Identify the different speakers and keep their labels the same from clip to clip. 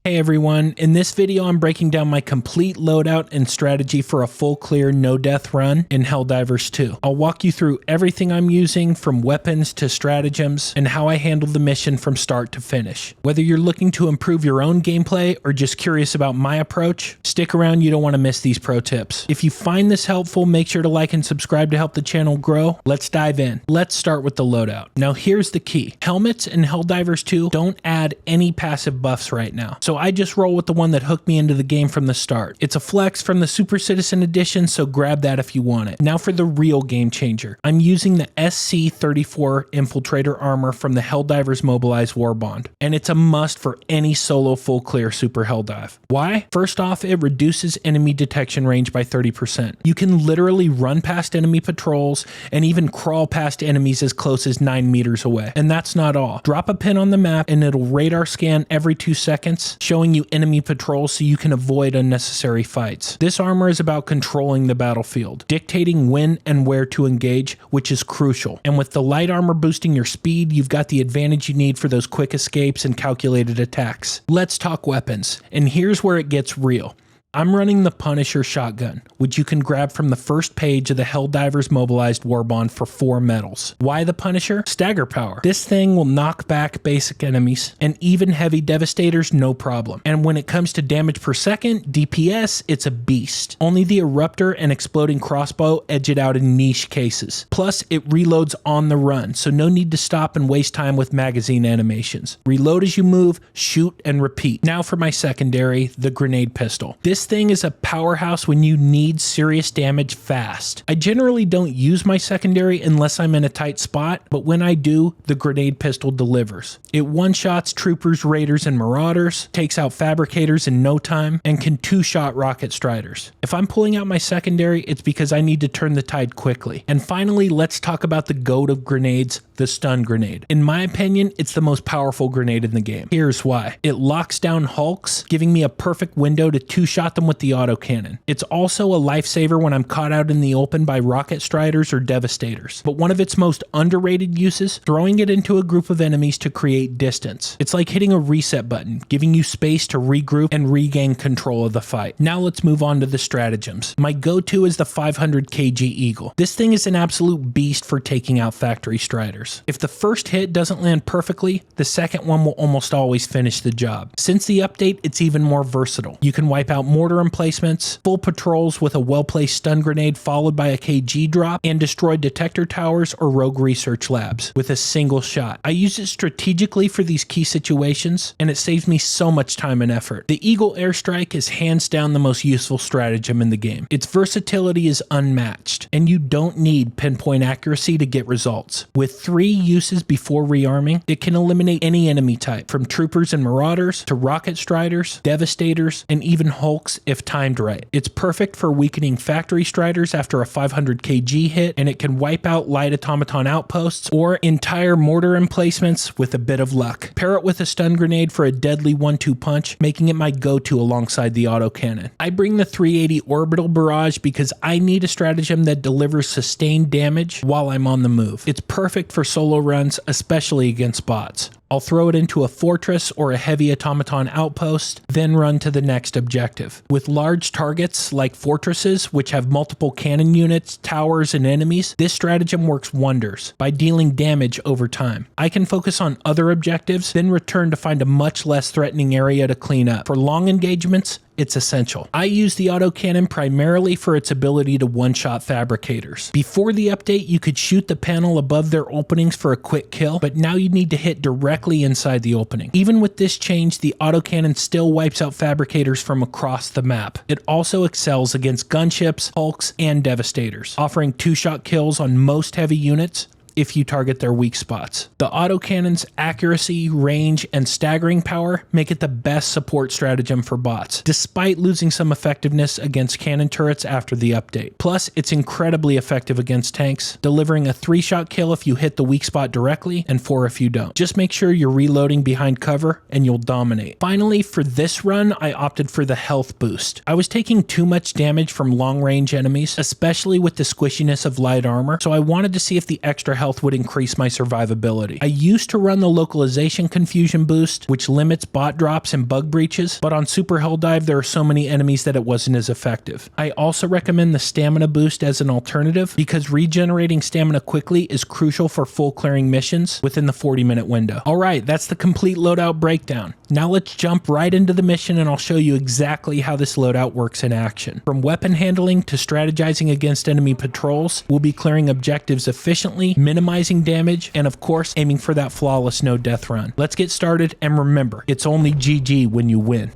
Speaker 1: Hey everyone, in this video I'm breaking down my complete loadout and strategy for a full clear no death run in Helldivers 2. I'll walk you through everything I'm using from weapons to stratagems and how I handle the mission from start to finish. Whether you're looking to improve your own gameplay or just curious about my approach, stick around, you don't want to miss these pro tips. If you find this helpful, make sure to like and subscribe to help the channel grow. Let's dive in. Let's start with the loadout. Now here's the key. Helmets in Helldivers 2 don't add any passive buffs right now, so I just roll with the one that hooked me into the game from the start. It's a flex from the Super Citizen Edition, so grab that if you want it. Now for the real game changer. I'm using the SC-34 Infiltrator armor from the Helldivers Mobilized Warbond, and it's a must for any solo full clear super Helldive. Why? First off, it reduces enemy detection range by 30%. You can literally run past enemy patrols and even crawl past enemies as close as 9 meters away. And that's not all. Drop a pin on the map and it'll radar scan every 2 seconds, showing you enemy patrols so you can avoid unnecessary fights. This armor is about controlling the battlefield, dictating when and where to engage, which is crucial. And with the light armor boosting your speed, you've got the advantage you need for those quick escapes and calculated attacks. Let's talk weapons, and here's where it gets real. I'm running the Punisher shotgun, which you can grab from the first page of the Helldivers Mobilized Warbond for 4 medals. Why the Punisher? Stagger power. This thing will knock back basic enemies and even heavy devastators no problem. And when it comes to damage per second, DPS, it's a beast. Only the Eruptor and Exploding Crossbow edge it out in niche cases. Plus, it reloads on the run, so no need to stop and waste time with magazine animations. Reload as you move, shoot, and repeat. Now for my secondary, the Grenade Pistol. This thing is a powerhouse when you need serious damage fast. I generally don't use my secondary unless I'm in a tight spot, but when I do, the Grenade Pistol delivers. It one-shots troopers, raiders, and marauders, takes out fabricators in no time, and can 2-shot rocket striders. If I'm pulling out my secondary, it's because I need to turn the tide quickly. And finally, let's talk about the GOAT of grenades, the stun grenade. In my opinion, it's the most powerful grenade in the game. Here's why. It locks down hulks, giving me a perfect window to 2-shot them with the autocannon. It's also a lifesaver when I'm caught out in the open by rocket striders or devastators. But one of its most underrated uses, throwing it into a group of enemies to create distance. It's like hitting a reset button, giving you space to regroup and regain control of the fight. Now let's move on to the stratagems. My go-to is the 500 kg Eagle. This thing is an absolute beast for taking out factory striders. If the first hit doesn't land perfectly, the second one will almost always finish the job. Since the update, it's even more versatile. You can wipe out mortar emplacements, full patrols with a well-placed stun grenade followed by a KG drop, and destroy Detector Towers or rogue research labs with a single shot. I use it strategically for these key situations, and it saves me so much time and effort. The Eagle Airstrike is hands down the most useful stratagem in the game. Its versatility is unmatched, and you don't need pinpoint accuracy to get results. With 3 uses before rearming, it can eliminate any enemy type, from troopers and marauders to rocket striders, devastators, and even hulks if timed right. It's perfect for weakening factory striders after a 500 kg hit, and it can wipe out light automaton outposts or entire mortar emplacements with a bit of luck. Pair it with a stun grenade for a deadly 1-2 punch, making it my go-to alongside the autocannon. I bring the 380 Orbital Barrage because I need a stratagem that delivers sustained damage while I'm on the move. It's perfect for solo runs, especially against bots. I'll throw it into a fortress or a heavy automaton outpost, then run to the next objective. With large targets like fortresses, which have multiple cannon units, towers, and enemies, this stratagem works wonders by dealing damage over time. I can focus on other objectives, then return to find a much less threatening area to clean up. For long engagements, it's essential. I use the autocannon primarily for its ability to one-shot fabricators. Before the update, you could shoot the panel above their openings for a quick kill, but now you need to hit directly inside the opening. Even with this change, the autocannon still wipes out fabricators from across the map. It also excels against gunships, hulks, and devastators, offering 2-shot kills on most heavy units if you target their weak spots. The autocannon's accuracy, range, and staggering power make it the best support stratagem for bots, despite losing some effectiveness against cannon turrets after the update. Plus, it's incredibly effective against tanks, delivering a 3-shot kill if you hit the weak spot directly, and 4 if you don't. Just make sure you're reloading behind cover, and you'll dominate. Finally, for this run, I opted for the health boost. I was taking too much damage from long-range enemies, especially with the squishiness of light armor, so I wanted to see if the extra health health would increase my survivability. I used to run the localization confusion boost, which limits bot drops and bug breaches, but on Super Helldive there are so many enemies that it wasn't as effective. I also recommend the stamina boost as an alternative because regenerating stamina quickly is crucial for full clearing missions within the 40-minute window. Alright, that's the complete loadout breakdown. Now let's jump right into the mission and I'll show you exactly how this loadout works in action. From weapon handling to strategizing against enemy patrols, we'll be clearing objectives efficiently, minimizing damage, and of course aiming for that flawless no death run. Let's get started, and remember, it's only GG when you win.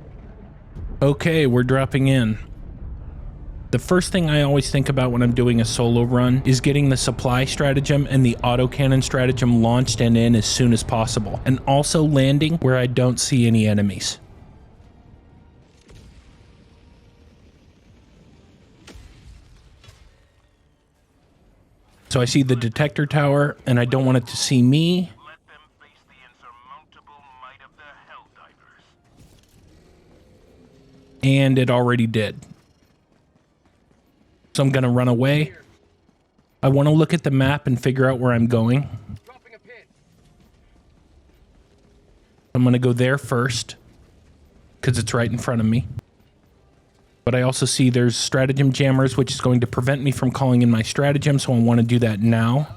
Speaker 1: Okay, we're dropping in. The first thing I always think about when I'm doing a solo run is getting the supply stratagem and the autocannon stratagem launched and in as soon as possible, and also landing where I don't see any enemies. So I see the detector tower, and I don't want it to see me.
Speaker 2: Let them face the insurmountable might of the Helldivers.
Speaker 1: And it already did. So I'm gonna run away. I want to look at the map and figure out where I'm going. I'm gonna go there first, because it's right in front of me. But I also see there's Stratagem Jammers, which is going to prevent me from calling in my stratagem, so I want to do that now.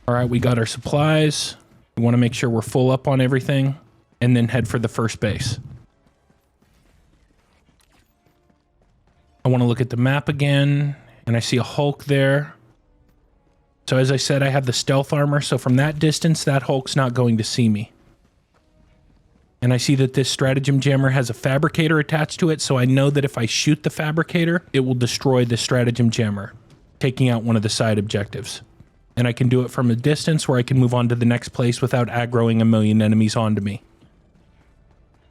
Speaker 1: All right, we got our supplies. We want to make sure we're full up on everything, and then head for the first base. I want to look at the map again, and I see a Hulk there. So as I said, I have the stealth armor, so from that distance, that Hulk's not going to see me. And I see that this Stratagem Jammer has a Fabricator attached to it, so I know that if I shoot the Fabricator, it will destroy the Stratagem Jammer, taking out one of the side objectives. And I can do it from a distance where I can move on to the next place without aggroing a million enemies onto me.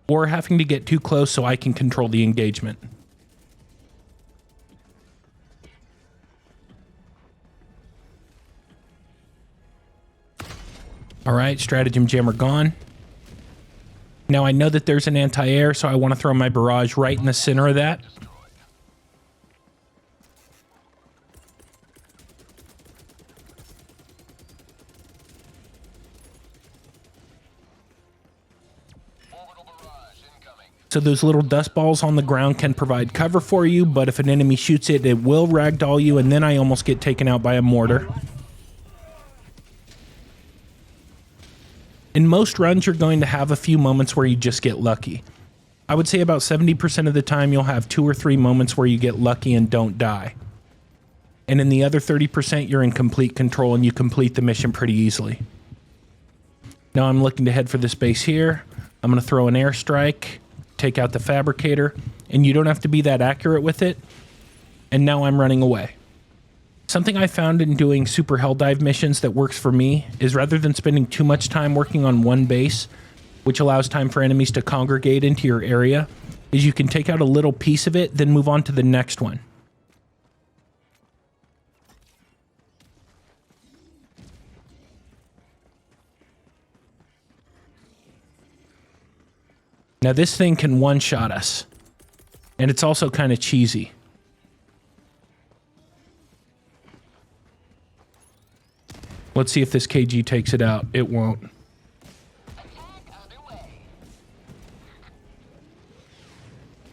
Speaker 1: Or having to get too close so I can control the engagement. Alright, Stratagem Jammer gone. Now I know that there's an anti-air, so I want to throw my barrage right in the center of that. So those little dust balls on the ground can provide cover for you, but if an enemy shoots it, it will ragdoll you, and then I almost get taken out by a mortar. In most runs, you're going to have a few moments where you just get lucky. I would say about 70% of the time you'll have 2 or 3 moments where you get lucky and don't die. And in the other 30%, you're in complete control and you complete the mission pretty easily. Now I'm looking to head for this base here. I'm going to throw an airstrike, take out the Fabricator, and you don't have to be that accurate with it. And now I'm running away. Something I found in doing Super Helldive missions that works for me is rather than spending too much time working on one base, which allows time for enemies to congregate into your area, is you can take out a little piece of it, then move on to the next one. Now this thing can one-shot us, and it's also kind of cheesy. Let's see if this KG takes it out. It won't.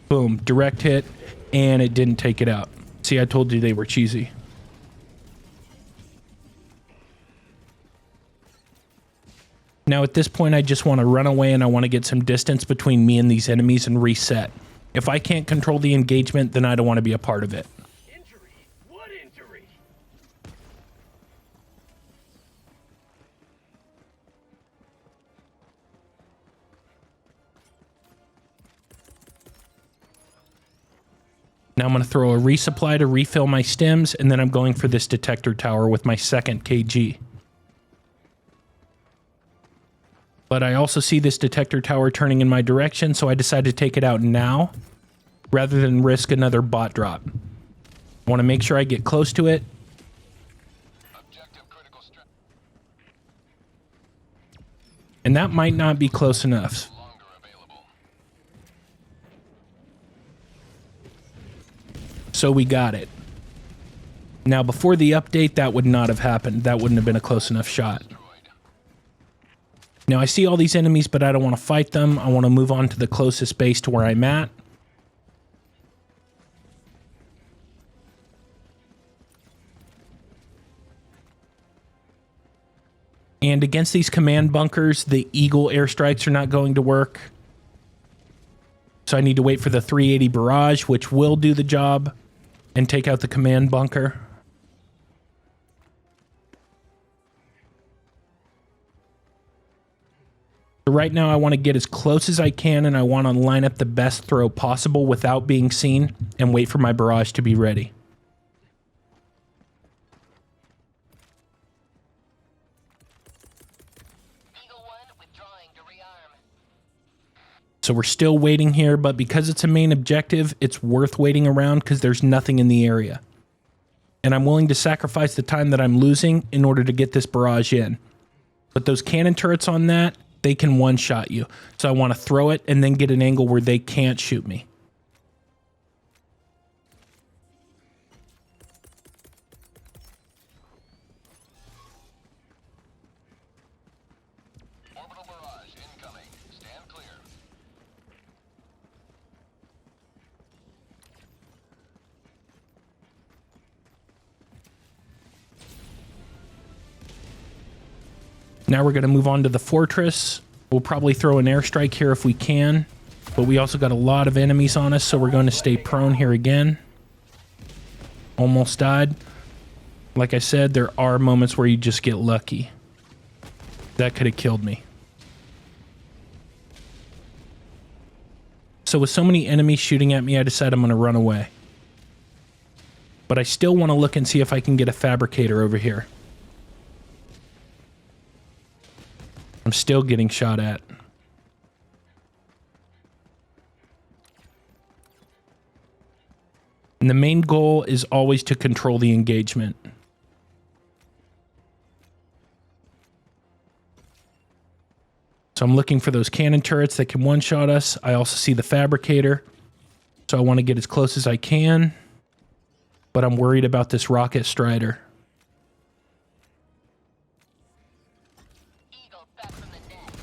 Speaker 1: Boom, direct hit, and it didn't take it out. See, I told you they were cheesy. Now at this point, I just want to run away and I want to get some distance between me and these enemies and reset. If I can't control the engagement, then I don't want to be a part of it.
Speaker 2: Injury? What injury?
Speaker 1: Now I'm going to throw a resupply to refill my stims, and then I'm going for this detector tower with my second KG. But I also see this detector tower turning in my direction, so I decided to take it out now, rather than risk another bot drop. I want to make sure I get close to it, And that might not be close enough. So we got it. Now, before the update, that would not have happened. That wouldn't have been a close enough shot. Now, I see all these enemies, but I don't want to fight them. I want to move on to the closest base to where I'm at. And against these command bunkers, the Eagle airstrikes are not going to work. So I need to wait for the 380 barrage, which will do the job, and take out the command bunker. Right now, I want to get as close as I can, and I want to line up the best throw possible without being seen, and wait for my barrage to be ready.
Speaker 3: Eagle 1 withdrawing to rearm.
Speaker 1: So we're still waiting here, but because it's a main objective, it's worth waiting around because there's nothing in the area. And I'm willing to sacrifice the time that I'm losing in order to get this barrage in. But those cannon turrets on that, they can one-shot you. So I want to throw it and then get an angle where they can't shoot me.
Speaker 3: Orbital barrage incoming. Stand clear.
Speaker 1: Now we're going to move on to the fortress. We'll probably throw an airstrike here if we can. But we also got a lot of enemies on us, so we're going to stay prone here again. Almost died. Like I said, there are moments where you just get lucky. That could have killed me. So with so many enemies shooting at me, I decided I'm going to run away. But I still want to look and see if I can get a fabricator over here. I'm still getting shot at. And the main goal is always to control the engagement. So I'm looking for those cannon turrets that can one-shot us. I also see the fabricator. So I want to get as close as I can. But I'm worried about this rocket strider.
Speaker 3: Eagle back from the net.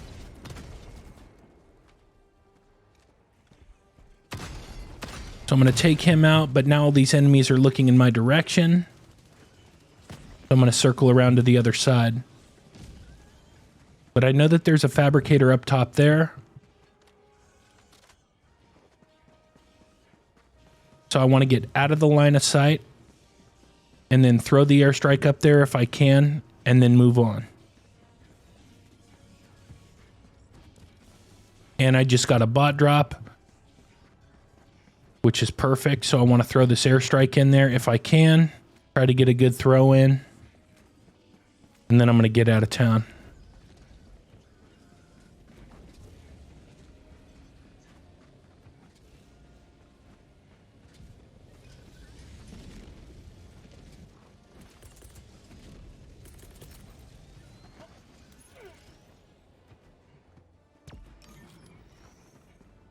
Speaker 1: So I'm going to take him out, but now all these enemies are looking in my direction. So I'm going to circle around to the other side. But I know that there's a fabricator up top there. So I want to get out of the line of sight and then throw the airstrike up there if I can, and then move on. And I just got a bot drop, which is perfect. So I want to throw this airstrike in there if I can. Try to get a good throw in. And then I'm going to get out of town.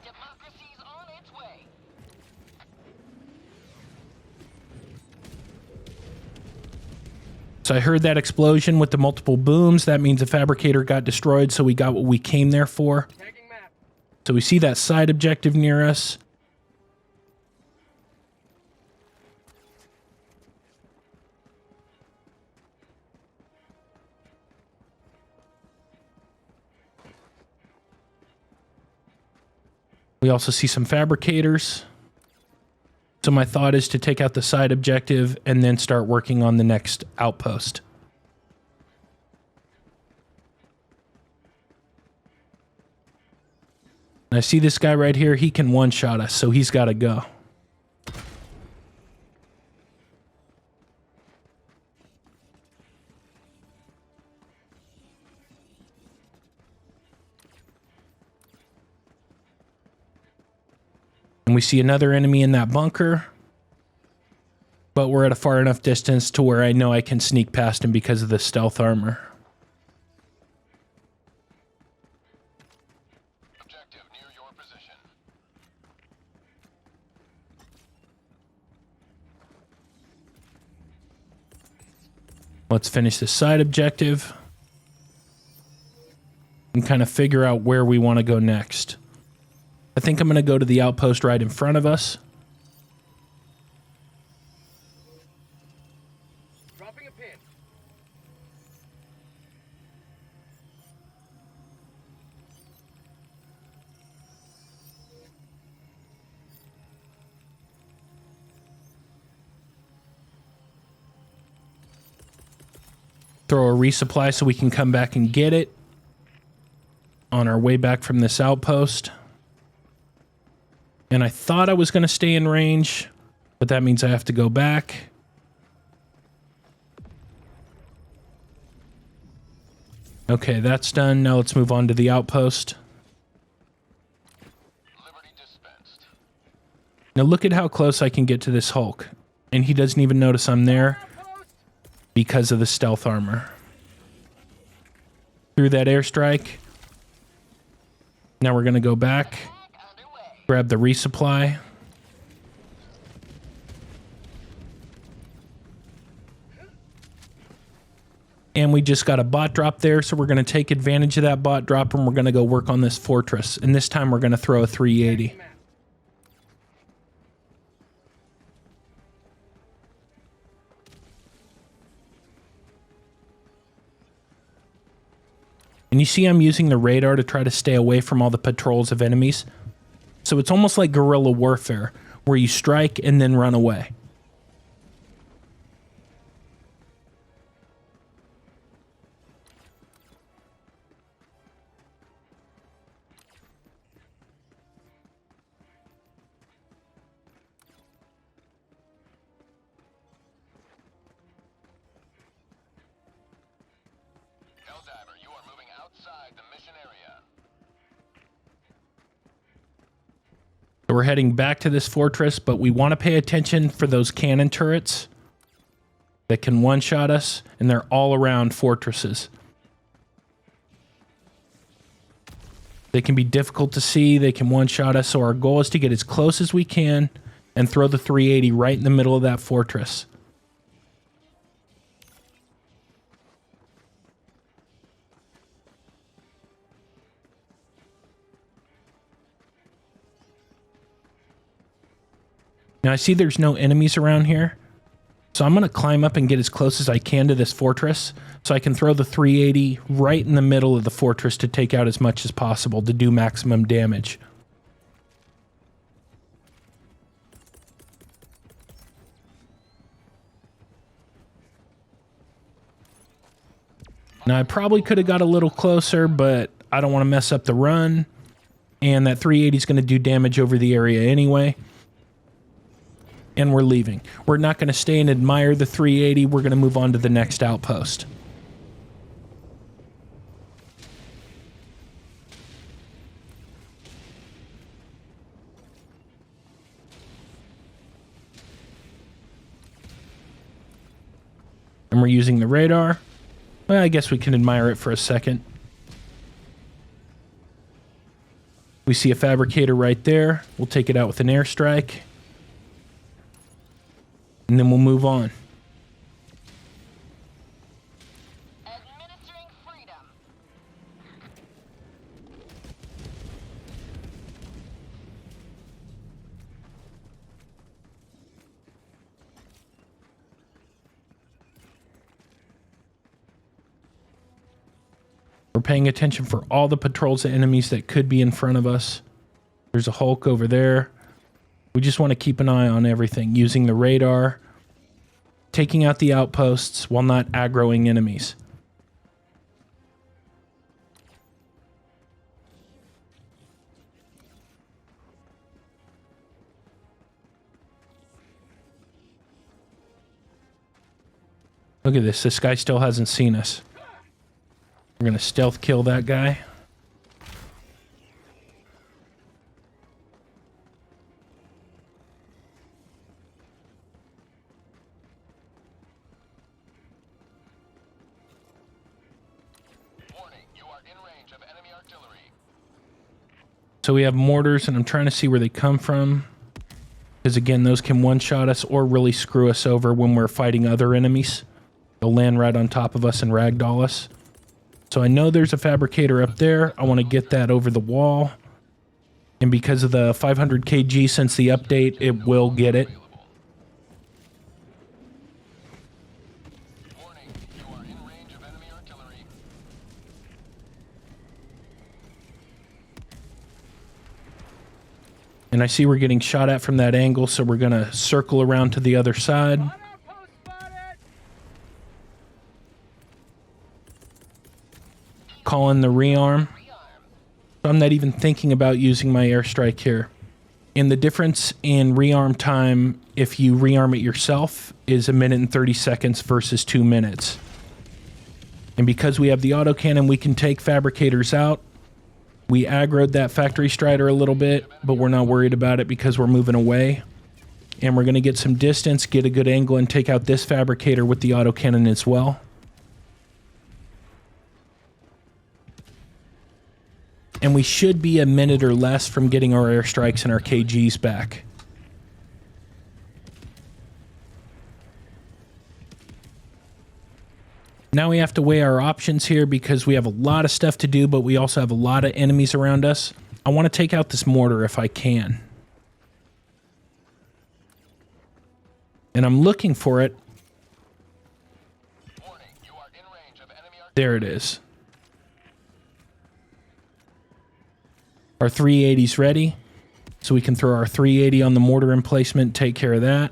Speaker 3: Democracy's on its way.
Speaker 1: So I heard that explosion with the multiple booms. That means the fabricator got destroyed, so we got what we came there for. So we see that side objective near us. We also see some fabricators. So my thought is to take out the side objective and then start working on the next outpost. And I see this guy right here. He can one-shot us, so he's got to go. And we see another enemy in that bunker. But we're at a far enough distance to where I know I can sneak past him because of the stealth armor. Let's finish this side objective and kind of figure out where we want to go next. I think I'm going to go to the outpost right in front of us.
Speaker 4: Dropping a pin.
Speaker 1: Throw a resupply so we can come back and get it on our way back from this outpost. And I thought I was going to stay in range, but that means I have to go back. Okay, that's done. Now let's move on to the outpost.
Speaker 3: Liberty dispensed.
Speaker 1: Now look at how close I can get to this Hulk. And he doesn't even notice I'm there because of the stealth armor. Through that airstrike. Now we're going to go back. Grab the resupply. And we just got a bot drop there, so we're going to take advantage of that bot drop and we're going to go work on this fortress. And this time we're going to throw a 380. And you see I'm using the radar to try to stay away from all the patrols of enemies. So it's almost like guerrilla warfare, where you strike and then run away.
Speaker 3: Helldiver, you are moving outside the mission area.
Speaker 1: So we're heading back to this fortress, but we want to pay attention for those cannon turrets that can one-shot us, and they're all around fortresses. They can be difficult to see, they can one-shot us, so our goal is to get as close as we can and throw the 380 right in the middle of that fortress. Now I see there's no enemies around here, so I'm going to climb up and get as close as I can to this fortress so I can throw the 380 right in the middle of the fortress to take out as much as possible to do maximum damage. Now I probably could have got a little closer, but I don't want to mess up the run, and that 380 is going to do damage over the area anyway. And we're leaving. We're not going to stay and admire the 380. We're going to move on to the next outpost. And we're using the radar. Well, I guess we can admire it for a second. We see a fabricator right there. We'll take it out with an airstrike. And then we'll move on.
Speaker 3: Administering freedom.
Speaker 1: We're paying attention for all the patrols of enemies that could be in front of us. There's a Hulk over there. We just want to keep an eye on everything, using the radar, taking out the outposts while not aggroing enemies. Look at this. This guy still hasn't seen us. We're going to stealth kill that guy.
Speaker 3: Warning, you are in range of enemy artillery.
Speaker 1: So we have mortars, and I'm trying to see where they come from. Because again, those can one-shot us or really screw us over when we're fighting other enemies. They'll land right on top of us and ragdoll us. So I know there's a fabricator up there. I want to get that over the wall. And because of the 500 kg since the update, it will get it.
Speaker 3: Warning, you are in range of enemy artillery.
Speaker 1: And I see we're getting shot at from that angle, so we're going to circle around to the other side. Call in the rearm. So I'm not even thinking about using my airstrike here. And the difference in rearm time, if you rearm it yourself, is 1 minute and 30 seconds versus 2 minutes. And because we have the autocannon, we can take fabricators out. We aggroed that factory strider a little bit, but we're not worried about it because we're moving away. And we're going to get some distance, get a good angle, and take out this fabricator with the autocannon as well. And we should be 1 minute or less from getting our airstrikes and our KGs back. Now we have to weigh our options here because we have a lot of stuff to do, but we also have a lot of enemies around us. I want to take out this mortar if I can. And I'm looking for it.
Speaker 3: Warning, you are in range of enemy artillery.
Speaker 1: There it is. Our 380's ready, so we can throw our 380 on the mortar emplacement, take care of that.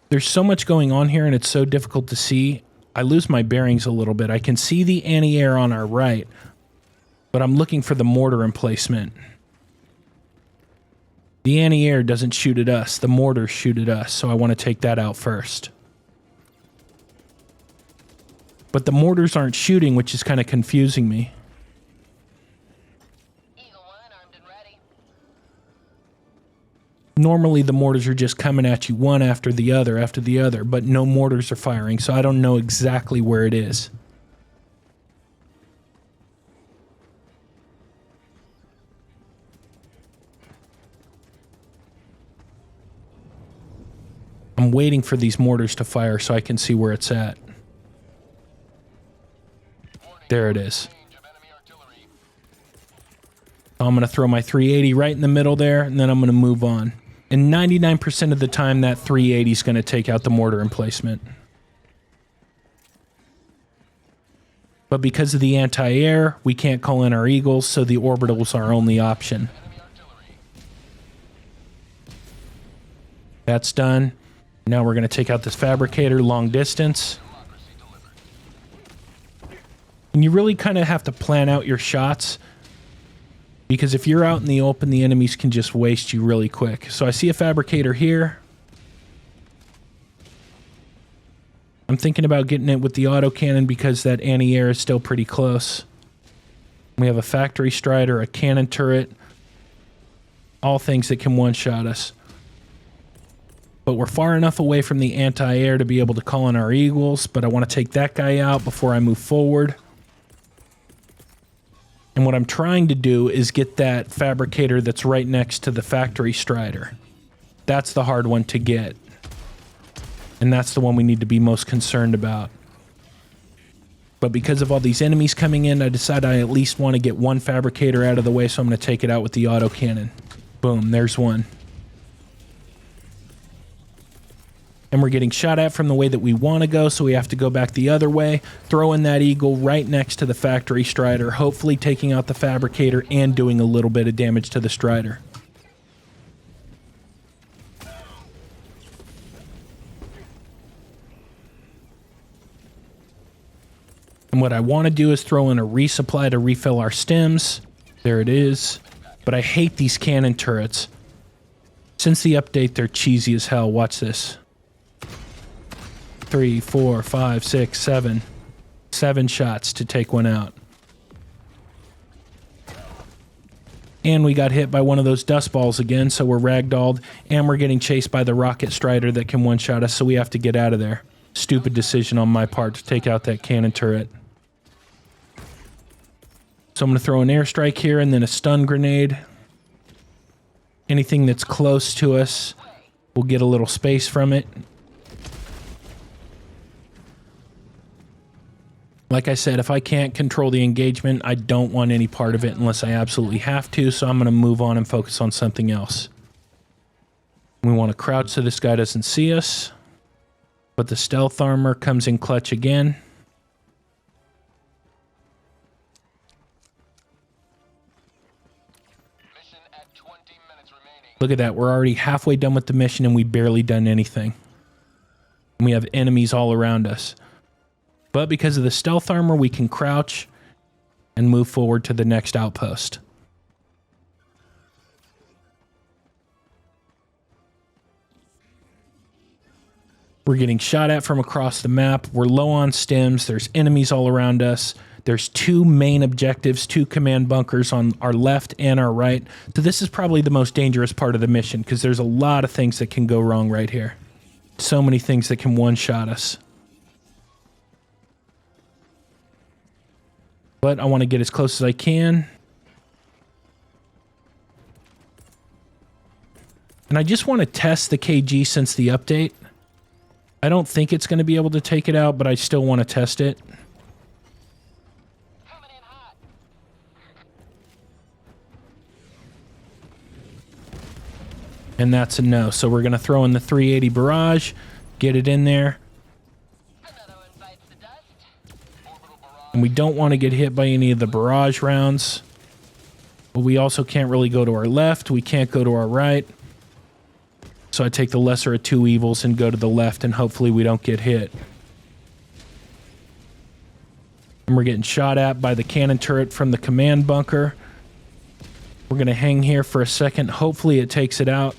Speaker 1: There's so much going on here and it's so difficult to see. I lose my bearings a little bit. I can see the anti-air on our right, but I'm looking for the mortar emplacement. The anti-air doesn't shoot at us. The mortars shoot at us, so I want to take that out first. But the mortars aren't shooting, which is kind of confusing me.
Speaker 3: Eagle 1 armed and ready.
Speaker 1: Normally the mortars are just coming at you one after the other, but no mortars are firing, so I don't know exactly where it is. I'm waiting for these mortars to fire so I can see where it's at. There it is.
Speaker 3: Range of enemy artillery.
Speaker 1: So I'm going to throw my 380 right in the middle there, and then I'm going to move on. And 99% of the time, that 380 is going to take out the mortar emplacement. But because of the anti-air, we can't call in our Eagles, so the orbital's our only option.
Speaker 3: Enemy artillery.
Speaker 1: That's done. Now we're going to take out this fabricator long distance.
Speaker 3: Democracy delivered.
Speaker 1: And you really kind of have to plan out your shots, because if you're out in the open, the enemies can just waste you really quick. So I see a fabricator here. I'm thinking about getting it with the autocannon because that anti-air is still pretty close. We have a factory strider, a cannon turret, all things that can one-shot us. But we're far enough away from the anti-air to be able to call in our Eagles, but I want to take that guy out before I move forward. And what I'm trying to do is get that fabricator that's right next to the factory strider. That's the hard one to get. And that's the one we need to be most concerned about. But because of all these enemies coming in, I decided I at least want to get one fabricator out of the way, so I'm going to take it out with the autocannon. Boom, there's one. And we're getting shot at from the way that we want to go, so we have to go back the other way, throw in that Eagle right next to the factory strider, hopefully taking out the fabricator and doing a little bit of damage to the strider. And what I want to do is throw in a resupply to refill our stims. There it is. But I hate these cannon turrets. Since the update, they're cheesy as hell. Watch this. 3, 4, 5, 6, 7. 7 shots to take one out. And we got hit by one of those dust balls again, so we're ragdolled, and we're getting chased by the rocket strider that can one-shot us, so we have to get out of there. Stupid decision on my part to take out that cannon turret. So I'm going to throw an airstrike here and then a stun grenade. Anything that's close to us, we'll get a little space from it. Like I said, if I can't control the engagement, I don't want any part of it unless I absolutely have to, so I'm going to move on and focus on something else. We want to crouch so this guy doesn't see us. But the stealth armor comes in clutch again.
Speaker 3: Mission at 20 minutes remaining.
Speaker 1: Look at that, we're already halfway done with the mission and we barely done anything. And we have enemies all around us. But because of the stealth armor, we can crouch and move forward to the next outpost. We're getting shot at from across the map. We're low on stims. There's enemies all around us. There's two main objectives, two command bunkers on our left and our right. So this is probably the most dangerous part of the mission because there's a lot of things that can go wrong right here. So many things that can one-shot us. But I want to get as close as I can. And I just want to test the KG since the update. I don't think it's going to be able to take it out, but I still want to test it.
Speaker 3: Coming in hot.
Speaker 1: And that's a no. So we're going to throw in the 380 barrage, get it in there.
Speaker 3: Another one bites the dust. Orbital barrage.
Speaker 1: And we don't want to get hit by any of the barrage rounds. But we also can't really go to our left. We can't go to our right. So I take the lesser of two evils and go to the left, and hopefully we don't get hit. And we're getting shot at by the cannon turret from the command bunker. We're going to hang here for a second. Hopefully it takes it out.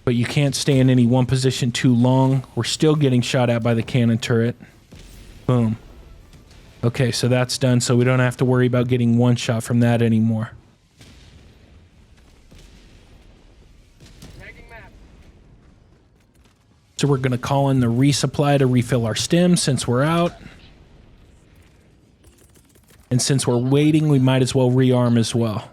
Speaker 1: But you can't stay in any one position too long. We're still getting shot at by the cannon turret. Boom. Okay, so that's done, so we don't have to worry about getting one shot from that anymore. So we're going to call in the resupply to refill our stims since we're out. And since we're waiting, we might as well rearm as well.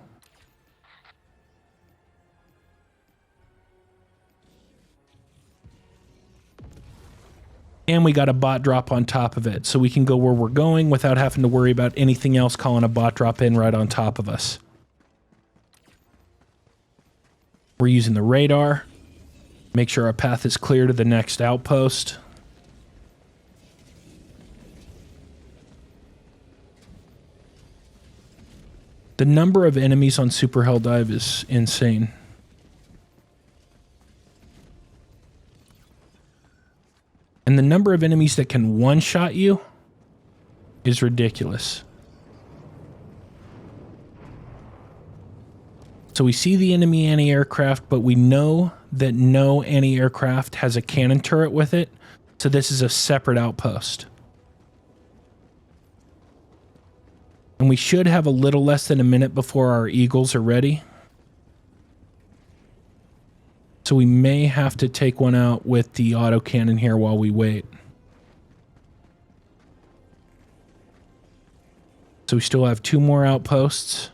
Speaker 1: And we got a bot drop on top of it, so we can go where we're going without having to worry about anything else calling a bot drop in right on top of us. We're using the radar. Make sure our path is clear to the next outpost. The number of enemies on Super Helldive is insane. And the number of enemies that can one-shot you is ridiculous. So we see the enemy anti-aircraft, but we know that no anti-aircraft has a cannon turret with it. So this is a separate outpost. And we should have a little less than a minute before our Eagles are ready. So we may have to take one out with the autocannon here while we wait. So we still have two more outposts.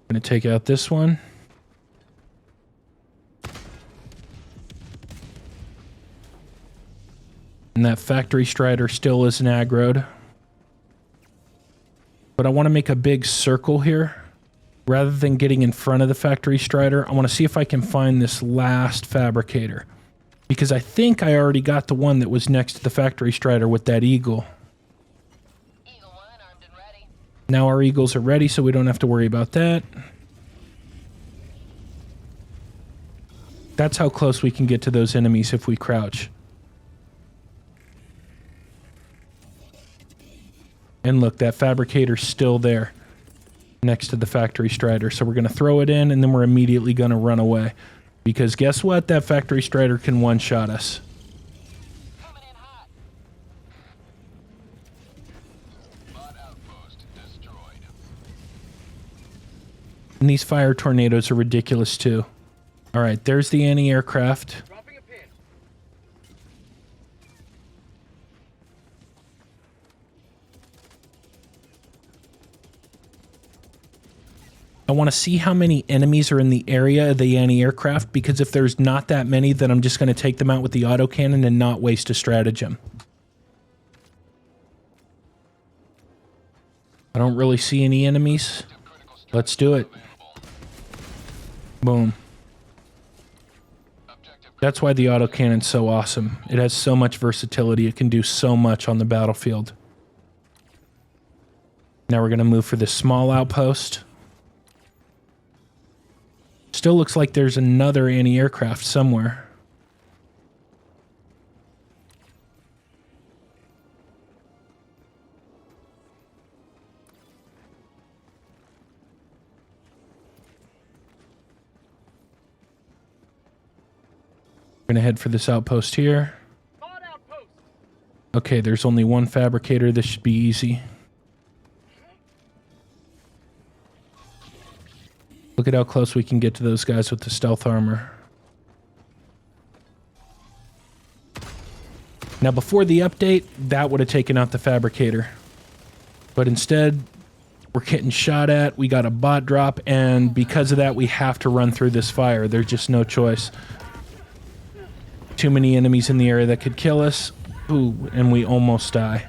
Speaker 1: I'm going to take out this one. And that factory strider still isn't aggroed. But I want to make a big circle here. Rather than getting in front of the factory strider, I want to see if I can find this last fabricator. Because I think I already got the one that was next to the factory strider with that eagle.
Speaker 3: Eagle 1 armed and ready.
Speaker 1: Now our eagles are ready, so we don't have to worry about that. That's how close we can get to those enemies if we crouch. And look, that fabricator's still there next to the factory strider. So we're going to throw it in, and then we're immediately going to run away. Because guess what? That factory strider can one-shot us.
Speaker 3: Coming in hot. Bot outpost destroyed.
Speaker 1: And these fire tornadoes are ridiculous too. All right, there's the anti-aircraft.
Speaker 3: Dropping a pin.
Speaker 1: I want to see how many enemies are in the area of the anti-aircraft, because if there's not that many, then I'm just going to take them out with the autocannon and not waste a stratagem. I don't really see any enemies. Let's do it. Boom. That's why the autocannon's so awesome. It has so much versatility. It can do so much on the battlefield. Now we're going to move for this small outpost. Still looks like there's another anti-aircraft somewhere. We're going to head for this outpost here. Okay, there's only one fabricator. This should be easy. Look at how close we can get to those guys with the stealth armor. Now, before the update, that would have taken out the fabricator. But instead, we're getting shot at. We got a bot drop, and because of that, we have to run through this fire. There's just no choice. Too many enemies in the area that could kill us. Ooh, and we almost die.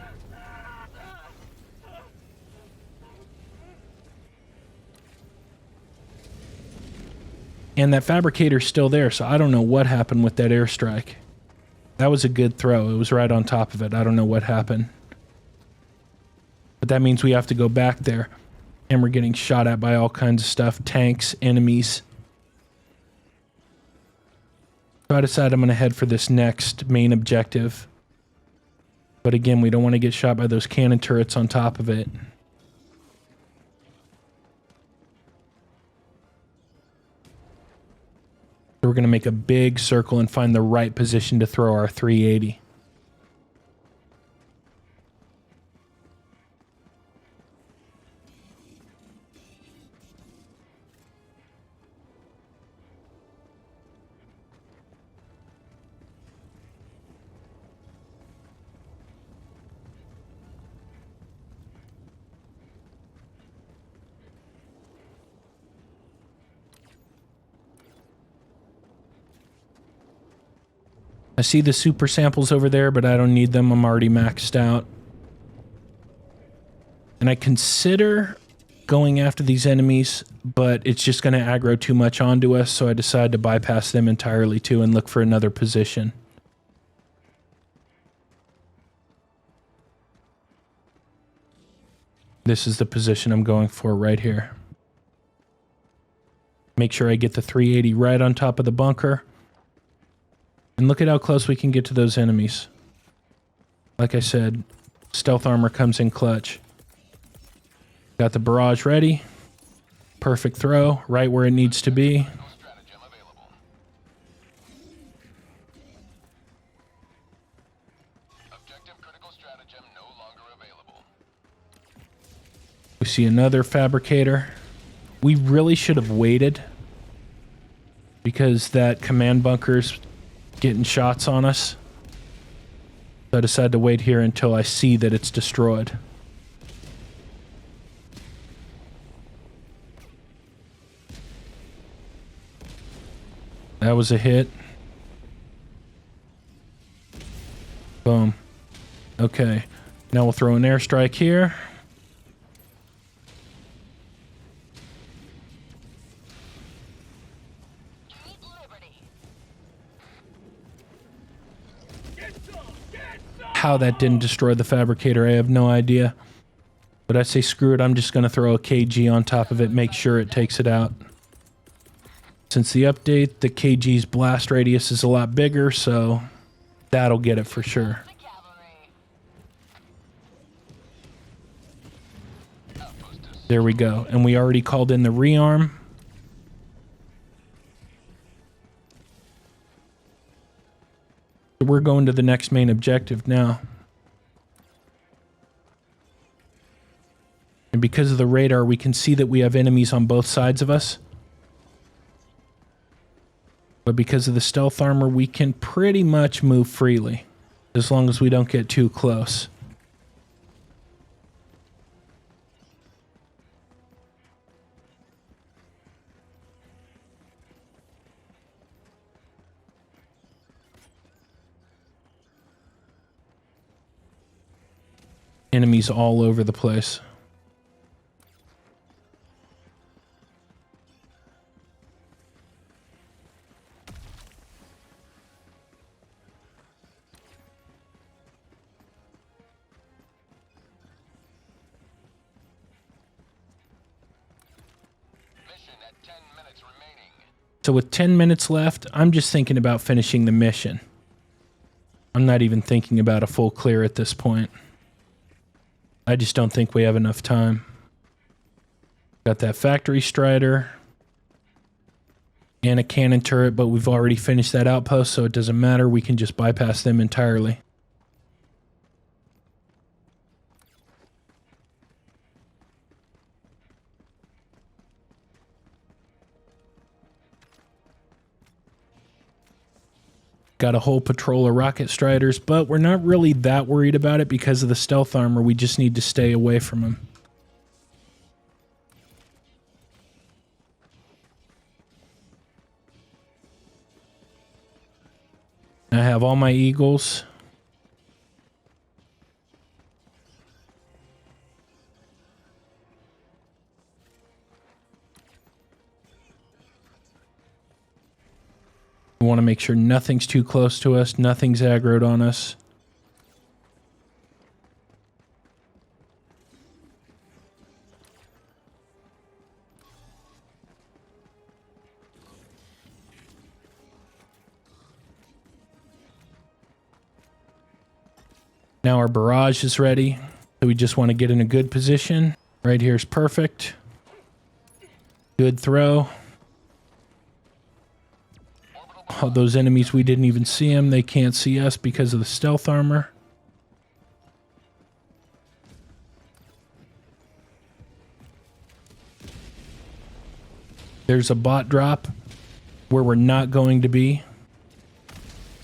Speaker 1: And that fabricator's still there, so I don't know what happened with that airstrike. That was a good throw. It was right on top of it. I don't know what happened. But that means we have to go back there. And we're getting shot at by all kinds of stuff. Tanks, enemies. So I decided I'm going to head for this next main objective. But again, we don't want to get shot by those cannon turrets on top of it. So we're going to make a big circle and find the right position to throw our 380. I see the super samples over there, but I don't need them. I'm already maxed out. And I consider going after these enemies, but it's just going to aggro too much onto us, so I decide to bypass them entirely too and look for another position. This is the position I'm going for right here. Make sure I get the 380 right on top of the bunker. And look at how close we can get to those enemies. Like I said, stealth armor comes in clutch. Got the barrage ready. Perfect throw, right where it needs to be. We see another fabricator. We really should have waited, because that command bunker's getting shots on us. So I decided to wait here until I see that it's destroyed. That was a hit. Boom. Okay. Now we'll throw an airstrike here. How that didn't destroy the fabricator, I have no idea. But I say screw it, I'm just going to throw a KG on top of it, make sure it takes it out. Since the update, the KG's blast radius is a lot bigger, so that'll get it for sure. There we go. And we already called in the rearm. We're going to the next main objective now. And because of the radar, we can see that we have enemies on both sides of us. But because of the stealth armor, we can pretty much move freely, as long as we don't get too close. Enemies all over the place.
Speaker 3: Mission at 10 minutes remaining.
Speaker 1: So with 10 minutes left, I'm just thinking about finishing the mission. I'm not even thinking about a full clear at this point. I just don't think we have enough time. Got that factory strider and a cannon turret, but we've already finished that outpost, so it doesn't matter. We can just bypass them entirely. Got a whole patrol of rocket striders, but we're not really that worried about it because of the stealth armor. We just need to stay away from them. I have all my eagles. We want to make sure nothing's too close to us, nothing's aggroed on us. Now our barrage is ready, so we just want to get in a good position. Right here is perfect. Good throw. Oh, those enemies, we didn't even see them. They can't see us because of the stealth armor. There's a bot drop where we're not going to be.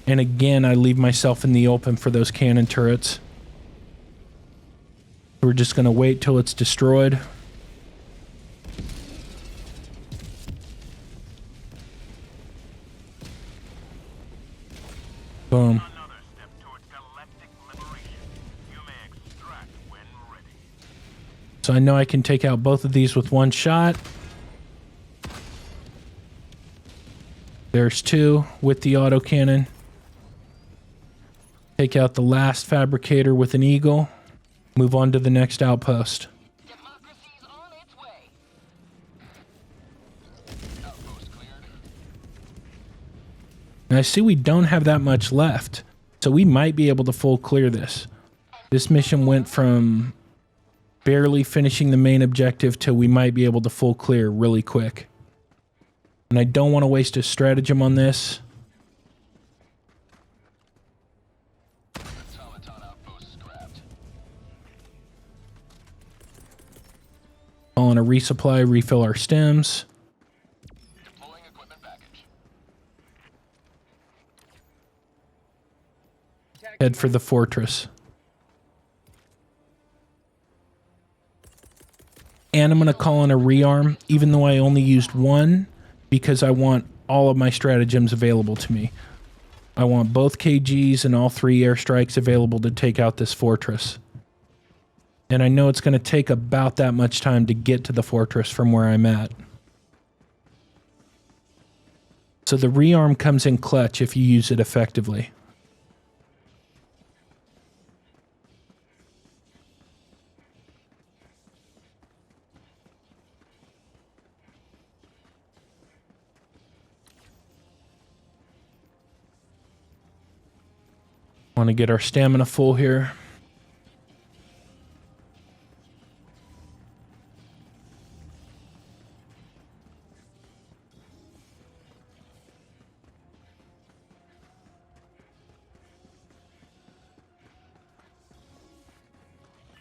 Speaker 1: And again, I leave myself in the open for those cannon turrets. We're just going to wait till it's destroyed. Boom.
Speaker 2: Another step towards galactic liberation. You may extract when ready.
Speaker 1: So I know I can take out both of these with one shot. There's two with the autocannon. Take out the last fabricator with an eagle. Move on to the next outpost.
Speaker 3: Democracy's on its way. Outpost cleared.
Speaker 1: And I see we don't have that much left, so we might be able to full clear this. This mission went from barely finishing the main objective to we might be able to full clear really quick. And I don't want to waste a stratagem on this.
Speaker 3: Automaton outpost scrapped.
Speaker 1: Call in a resupply, refill our stems.
Speaker 3: Deploying equipment package.
Speaker 1: Head for the fortress. And I'm going to call in a rearm, even though I only used one, because I want all of my stratagems available to me. I want both KGs and all 3 airstrikes available to take out this fortress. And I know it's going to take about that much time to get to the fortress from where I'm at. So the rearm comes in clutch if you use it effectively. Want to get our stamina full here.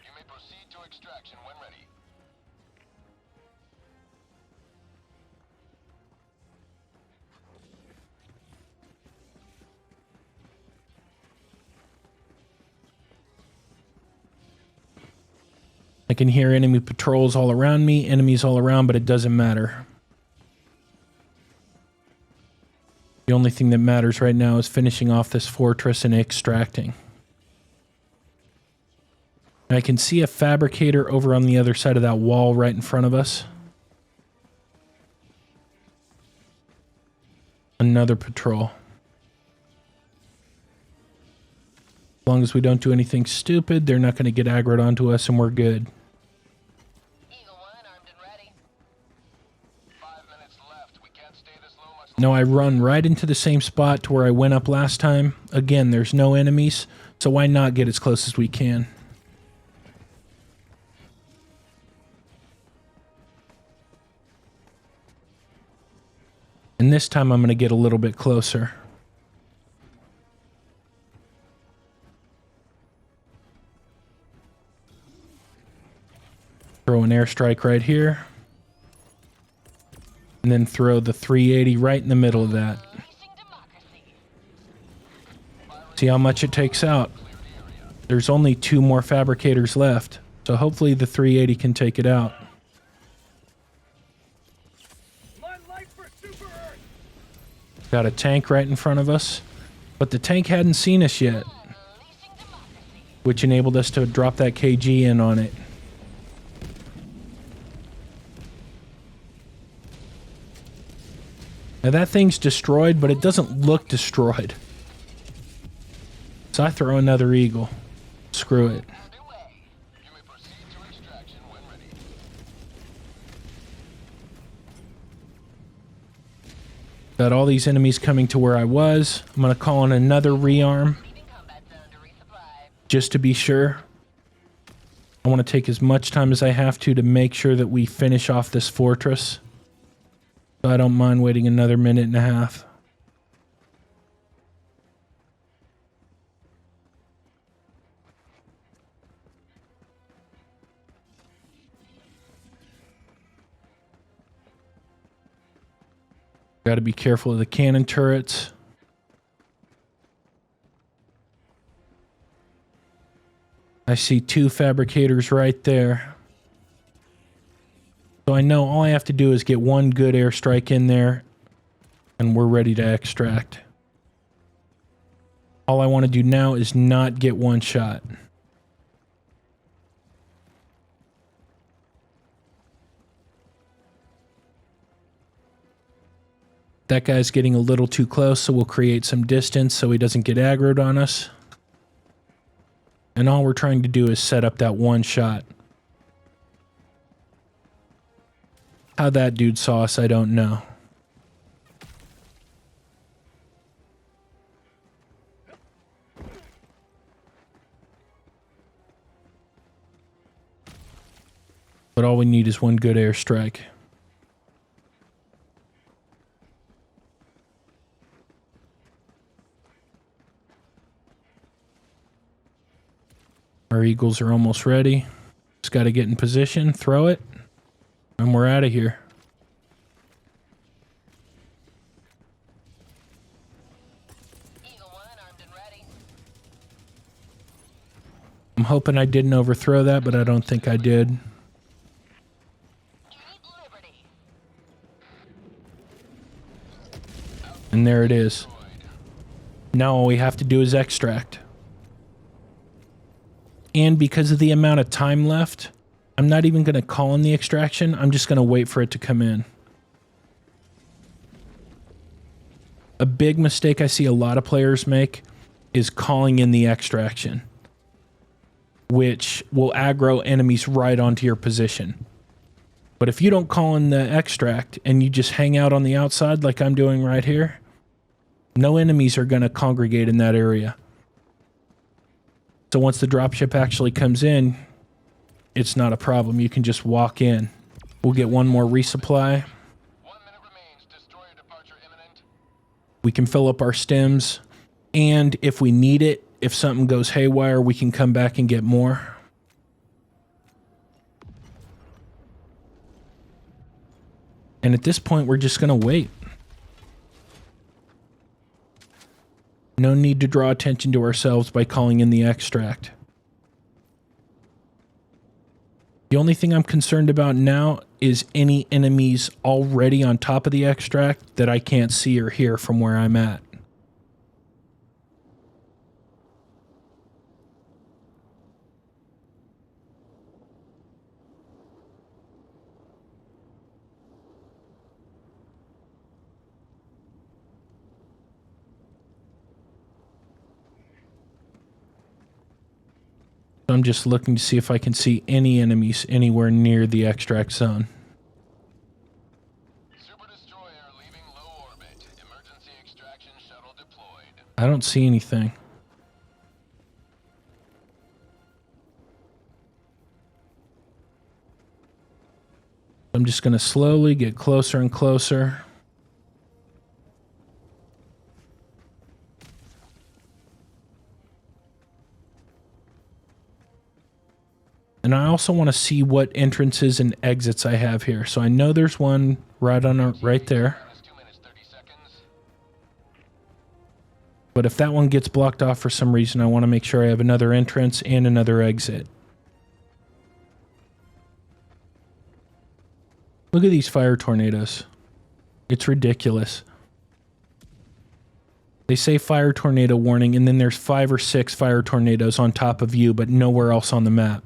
Speaker 3: You may proceed to extraction when ready.
Speaker 1: I can hear enemy patrols all around me, enemies all around, but it doesn't matter. The only thing that matters right now is finishing off this fortress and extracting. I can see a fabricator over on the other side of that wall right in front of us. Another patrol. As long as we don't do anything stupid, they're not going to get aggroed onto us and we're good.
Speaker 3: Eagle 1 armed and ready. 5 minutes left. We can't stay this low much
Speaker 1: No, I run right into the same spot to where I went up last time. Again, there's no enemies, so why not get as close as we can? And this time I'm going to get a little bit closer. Throw an airstrike right here. And then throw the 380 right in the middle of that. See how much it takes out. There's only 2 more fabricators left, so hopefully the 380 can take it out. Got a tank right in front of us, but the tank hadn't seen us yet, which enabled us to drop that KG in on it. Now that thing's destroyed, but it doesn't look destroyed. So I throw another Eagle. Screw it.
Speaker 3: You may proceed to extraction when ready.
Speaker 1: Got all these enemies coming to where I was. I'm going to call in another rearm.
Speaker 3: Leaving combat zone to resupply.
Speaker 1: Just to be sure. I want to take as much time as I have to make sure that we finish off this fortress. So I don't mind waiting another minute and a half. Got to be careful of the cannon turrets. I see 2 fabricators right there. So I know all I have to do is get one good airstrike in there and we're ready to extract. All I want to do now is not get one shot. That guy's getting a little too close, so we'll create some distance so he doesn't get aggroed on us. And all we're trying to do is set up that one shot. How that dude saw us, I don't know. But all we need is one good airstrike. Our Eagles are almost ready. Just got to get in position, throw it, and we're out of here.
Speaker 3: Eagle 1 armed and ready.
Speaker 1: I'm hoping I didn't overthrow that, but I don't think I did.
Speaker 3: Eat liberty.
Speaker 1: And there it is. Now all we have to do is extract. And because of the amount of time left, I'm not even going to call in the extraction. I'm just going to wait for it to come in. A big mistake I see a lot of players make is calling in the extraction, which will aggro enemies right onto your position. But if you don't call in the extract and you just hang out on the outside like I'm doing right here, no enemies are going to congregate in that area. So once the dropship actually comes in, it's not a problem. You can just walk in. We'll get one more resupply.
Speaker 3: 1 minute remains. Destroyer departure imminent.
Speaker 1: We can fill up our stems. And if we need it, if something goes haywire, we can come back and get more. And at this point, we're just going to wait. No need to draw attention to ourselves by calling in the extract. The only thing I'm concerned about now is any enemies already on top of the extract that I can't see or hear from where I'm at. I'm just looking to see if I can see any enemies anywhere near the extract zone.
Speaker 3: Super destroyer leaving low orbit. Emergency extraction shuttle deployed.
Speaker 1: I don't see anything. I'm just going to slowly get closer and closer. And I also want to see what entrances and exits I have here. So I know there's one right there. But if that one gets blocked off for some reason, I want to make sure I have another entrance and another exit. Look at these fire tornadoes. It's ridiculous. They say fire tornado warning, and then there's 5 or 6 fire tornadoes on top of you, but nowhere else on the map.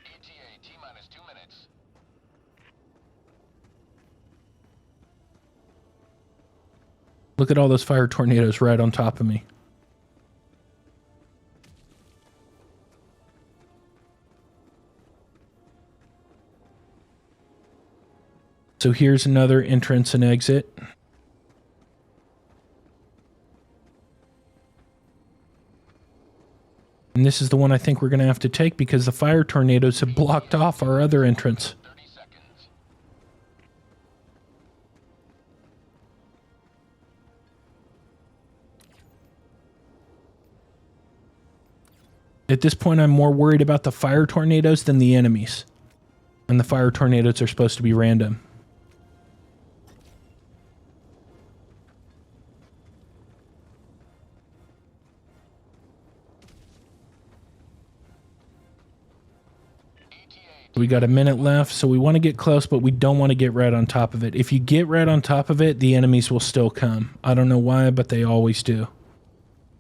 Speaker 3: ETA T-minus 2 minutes.
Speaker 1: Look at all those fire tornadoes right on top of me. So here's another entrance and exit. And this is the one I think we're going to have to take because the fire tornadoes have blocked off our other entrance.
Speaker 3: 30 seconds.
Speaker 1: At this point, I'm more worried about the fire tornadoes than the enemies. And the fire tornadoes are supposed to be random. We got a minute left, so we want to get close, but we don't want to get right on top of it. If you get right on top of it, the enemies will still come. I don't know why, but they always do.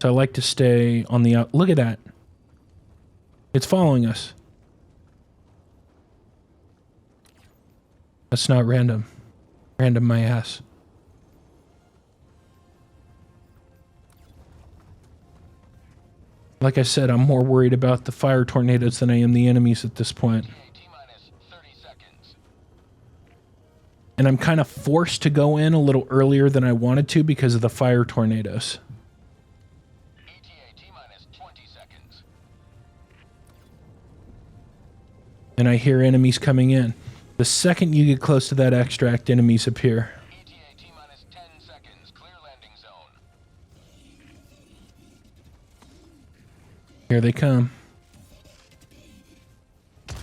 Speaker 1: So I like to stay on the out. Look at that. It's following us. That's not random. Random my ass. Like I said, I'm more worried about the fire tornadoes than I am the enemies at this point.
Speaker 3: T-minus 30 seconds.
Speaker 1: And I'm kind of forced to go in a little earlier than I wanted to because of the fire tornadoes.
Speaker 3: ETA T-minus 20 seconds.
Speaker 1: And I hear enemies coming in. The second you get close to that extract, enemies appear.
Speaker 3: ETA T-minus 10 seconds. Clear landing zone.
Speaker 1: Here they come.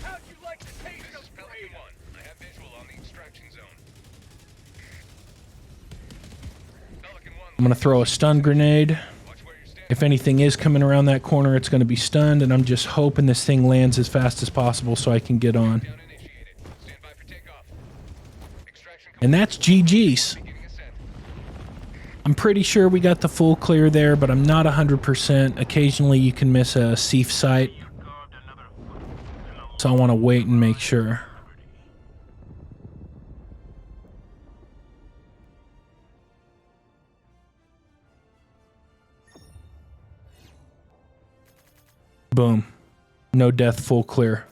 Speaker 2: How'd you like to taste of Pelican 1? I have visual on the extraction zone. Pelican 1.
Speaker 1: I'm going to throw a stun grenade.
Speaker 2: Watch where you're standing.
Speaker 1: If anything is coming around that corner, it's going to be stunned, and I'm just hoping this thing lands as fast as possible so I can get on.
Speaker 2: Down initiated. Stand by for takeoff. Extraction
Speaker 1: And that's GG's.
Speaker 2: beginning ascent.
Speaker 1: I'm pretty sure we got the full clear there, but I'm not 100%. Occasionally you can miss a SEAF site,
Speaker 2: Carved another foot.
Speaker 1: so I want to wait and make sure. Boom. No death, full clear.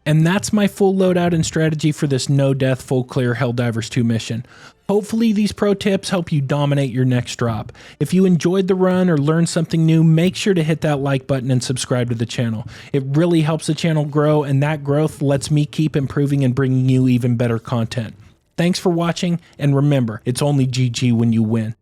Speaker 1: And that's my full loadout and strategy for this no death, full clear Helldivers 2 mission. Hopefully these pro tips help you dominate your next drop. If you enjoyed the run or learned something new, make sure to hit that like button and subscribe to the channel. It really helps the channel grow, and that growth lets me keep improving and bringing you even better content. Thanks for watching, and remember, it's only GG when you win.